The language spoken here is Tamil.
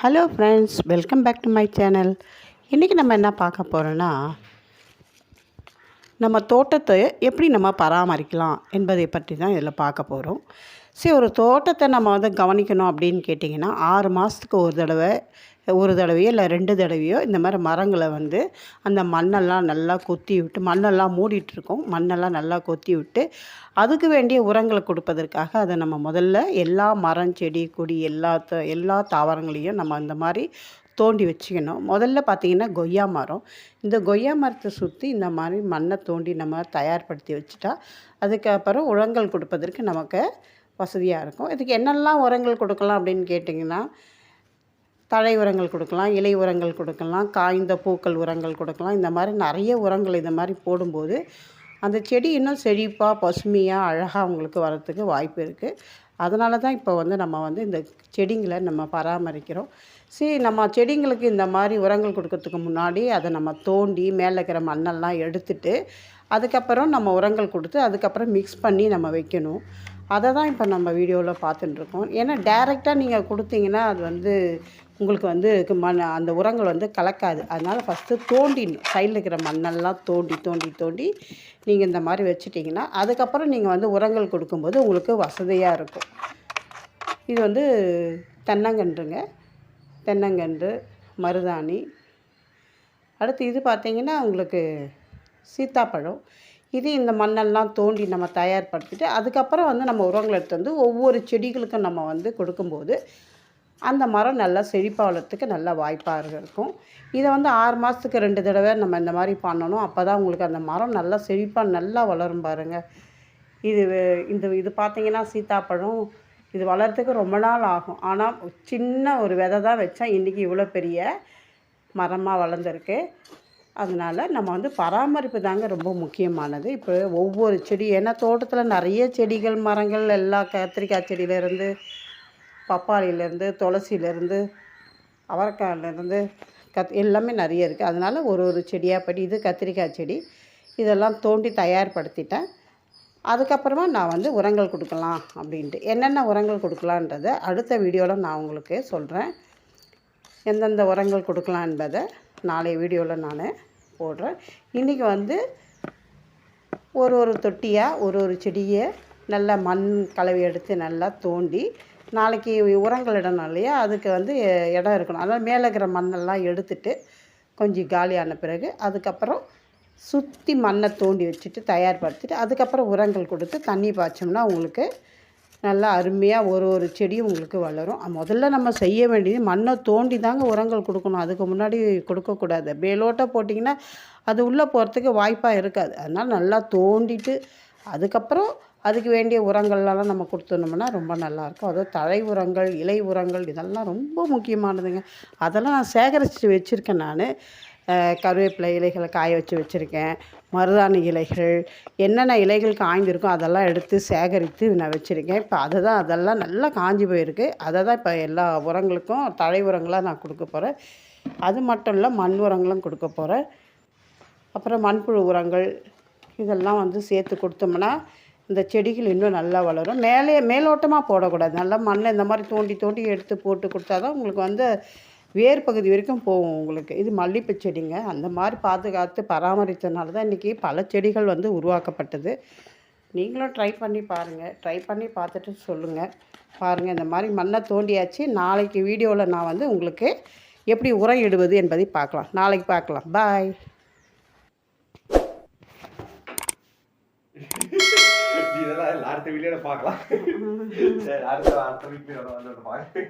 Hello friends, welcome back to my channel. இன்றைக்கி நம்ம என்ன பார்க்க போகிறோன்னா, நம்ம தோட்டத்தை எப்படி நம்ம பராமரிக்கலாம் என்பதை பற்றி தான் இதில் பார்க்க போகிறோம். சரி, ஒரு தோட்டத்தை நம்ம கவனிக்கணும் அப்படின்னு கேட்டிங்கன்னா, 6 மாதத்துக்கு ஒரு தடவையோ இல்லை 2 தடவையோ இந்த மாதிரி மரங்களை அந்த மண்ணெல்லாம் நல்லா கொத்தி விட்டு, மண்ணெல்லாம் மூடிட்டுருக்கோம், மண்ணெல்லாம் நல்லா கொத்தி விட்டு அதுக்கு வேண்டிய உரங்களை கொடுப்பதற்காக அதை நம்ம முதல்ல எல்லா மரம் செடி கொடி எல்லா தாவரங்களையும் நம்ம அந்த மாதிரி தோண்டி வச்சுக்கணும். முதல்ல பார்த்திங்கன்னா கொய்யா மரம், இந்த கொய்யா மரத்தை சுற்றி இந்த மாதிரி மண்ணை தோண்டி நம்ம தயார்படுத்தி வச்சுட்டா அதுக்கப்புறம் உரங்கள் கொடுப்பதற்கு நமக்கு வசதியாக இருக்கும். இதுக்கு என்னெல்லாம் உரங்கள் கொடுக்கலாம் அப்படின்னு கேட்டிங்கன்னா, தழை உரங்கள் கொடுக்கலாம், இலை உரங்கள் கொடுக்கலாம், காய்ந்த பூக்கள் உரங்கள் கொடுக்கலாம். இந்த மாதிரி நிறைய உரங்கள் இந்த மாதிரி போடும்போது அந்த செடி இன்னும் செழிப்பாக பசுமையாக அழகாக அவங்களுக்கு வரத்துக்கு வாய்ப்பு இருக்குது. அதனால தான் இப்போ நம்ம இந்த செடிங்களை நம்ம பராமரிக்கிறோம். சரி, நம்ம செடிங்களுக்கு இந்த மாதிரி உரங்கள் கொடுக்கறதுக்கு முன்னாடி அதை நம்ம தோண்டி மேலே இருக்கிற மண்ணெல்லாம் எடுத்துட்டு அதுக்கப்புறம் நம்ம உரங்கள் கொடுத்து அதுக்கப்புறம் மிக்ஸ் பண்ணி நம்ம வைக்கணும். அதை தான் இப்போ நம்ம வீடியோவில் பார்த்துட்டுருக்கோம். ஏன்னா டைரெக்டாக நீங்கள் கொடுத்தீங்கன்னா அது உங்களுக்கு அந்த உரங்கள் கலக்காது. அதனால் ஃபஸ்ட்டு தோண்டிடணும். சைடில் இருக்கிற மண்ணெல்லாம் தோண்டி நீங்கள் இந்த மாதிரி வச்சுட்டிங்கன்னா அதுக்கப்புறம் நீங்கள் உரங்கள் கொடுக்கும்போது உங்களுக்கு வசதியாக இருக்கும். இது தென்னங்கன்று, மருதாணி. அடுத்து இது பார்த்திங்கன்னா உங்களுக்கு சீத்தாப்பழம். இது இந்த மண்ணெல்லாம் தோண்டி நம்ம தயார்படுத்திட்டு அதுக்கப்புறம் நம்ம உரங்களை எடுத்து ஒவ்வொரு செடிகளுக்கும் நம்ம கொடுக்கும்போது அந்த மரம் நல்லா செழிப்பாக வளர்கிறதுக்கு நல்லா வாய்ப்பாக இருக்கும். இதை 6 மாதத்துக்கு 2 தடவை நம்ம இந்த மாதிரி பண்ணணும். அப்போ தான் உங்களுக்கு அந்த மரம் நல்லா செழிப்பாக நல்லா வளரும் பாருங்கள். இது பார்த்திங்கன்னா சீத்தாப்பழம். இது வளர்கிறதுக்கு ரொம்ப நாள் ஆகும். ஆனால் சின்ன ஒரு விதை தான் வச்சா இன்றைக்கி இவ்வளோ பெரிய மரமாக வளர்ந்துருக்கு. அதனால் நம்ம பராமரிப்பு தாங்க ரொம்ப முக்கியமானது. இப்போ ஒவ்வொரு செடி, ஏன்னா தோட்டத்தில் நிறைய செடிகள் மரங்கள் எல்லாம் கத்திரிக்காய் செடியிலேருந்து, பப்பாளியிலேருந்து, துளசியிலேருந்து, அவரைக்காயிலேருந்து எல்லாமே நிறைய இருக்குது. அதனால் ஒரு செடியாக இது கத்திரிக்காய் செடி இதெல்லாம் தோண்டி தயார்படுத்திட்டேன். அதுக்கப்புறமா நான் உரங்கள் கொடுக்கலாம் அப்படின்ட்டு என்னென்ன உரங்கள் கொடுக்கலான்றதை அடுத்த வீடியோவில் நான் உங்களுக்கு சொல்கிறேன். எந்தெந்த உரங்கள் கொடுக்கலாம் என்பதை நாளைய வீடியோவில் நான் போடுறேன். இன்றைக்கி ஒரு தொட்டியாக ஒரு செடியை நல்லா மண் கலவை எடுத்து நல்லா தோண்டி, நாளைக்கு உரங்கள் இடணும் இல்லையா, அதுக்கு இடம் இருக்கணும். அதனால் மேலே இருக்கிற மண்ணெல்லாம் எடுத்துட்டு கொஞ்சம் காலியான பிறகு அதுக்கப்புறம் சுற்றி மண்ணை தோண்டி வச்சுட்டு தயார்படுத்திட்டு அதுக்கப்புறம் உரங்கள் கொடுத்து தண்ணி பாய்ச்சோம்னா உங்களுக்கு நல்லா அருமையாக ஒரு செடியும் உங்களுக்கு வளரும். முதல்ல நம்ம செய்ய வேண்டியது மண்ணை தோண்டி தாங்க உரங்கள் கொடுக்கணும். அதுக்கு முன்னாடி கொடுக்கக்கூடாது. மேலோட்டாக போட்டிங்கன்னா அது உள்ளே போகிறதுக்கு வாய்ப்பாக இருக்காது. அதனால் நல்லா தோண்டிட்டு அதுக்கப்புறம் அதுக்கு வேண்டிய உரங்கள்லாம் நம்ம கொடுத்தோம்னா ரொம்ப நல்லாயிருக்கும். அதுவும் தழை உரங்கள், இலை உரங்கள் இதெல்லாம் ரொம்ப முக்கியமானதுங்க. அதெல்லாம் நான் சேகரித்து வச்சுருக்கேன். நான் கருவேப்பிலை இலைகளை காய வச்சுருக்கேன். மருதாணி இலைகள், என்னென்ன இலைகள் காய்ந்திருக்கோ அதெல்லாம் எடுத்து சேகரித்து நான் வச்சுருக்கேன். இப்போ அதெல்லாம் நல்லா காஞ்சி போயிருக்கு. அதை தான் இப்போ எல்லா உரங்களுக்கும் தழை உரங்களாக நான் கொடுக்க போகிறேன். அது மட்டும் இல்லை, மண் உரங்களும் கொடுக்க போகிறேன். அப்புறம் மண்புழு உரங்கள் இதெல்லாம் சேர்த்து கொடுத்தோம்னா இந்த செடிகள் இன்னும் நல்லா வளரும். மேலோட்டமாக போடக்கூடாது. நல்லா மண்ணை இந்த மாதிரி தோண்டி எடுத்து போட்டு கொடுத்தா தான் உங்களுக்கு வேர் பகுதி வரைக்கும் போகும் உங்களுக்கு. இது மல்லிகைப்பூ செடிங்க. அந்த மாதிரி பாதுகாத்து பராமரித்தனால தான் இன்றைக்கி பல செடிகள் உருவாக்கப்பட்டது. நீங்களும் ட்ரை பண்ணி பாருங்கள். ட்ரை பண்ணி பார்த்துட்டு சொல்லுங்கள். பாருங்கள், இந்த மாதிரி மண்ணை தோண்டியாச்சு. நாளைக்கு வீடியோவில் நான் உங்களுக்கு எப்படி உரம் இடுவது என்பதை பார்க்கலாம். நாளைக்கு பார்க்கலாம். பாய். இதெல்லாம் அடுத்த வீடியோவில் பார்க்கலாம். சரி, அடுத்த வீடியோவில் பார்க்கலாம்.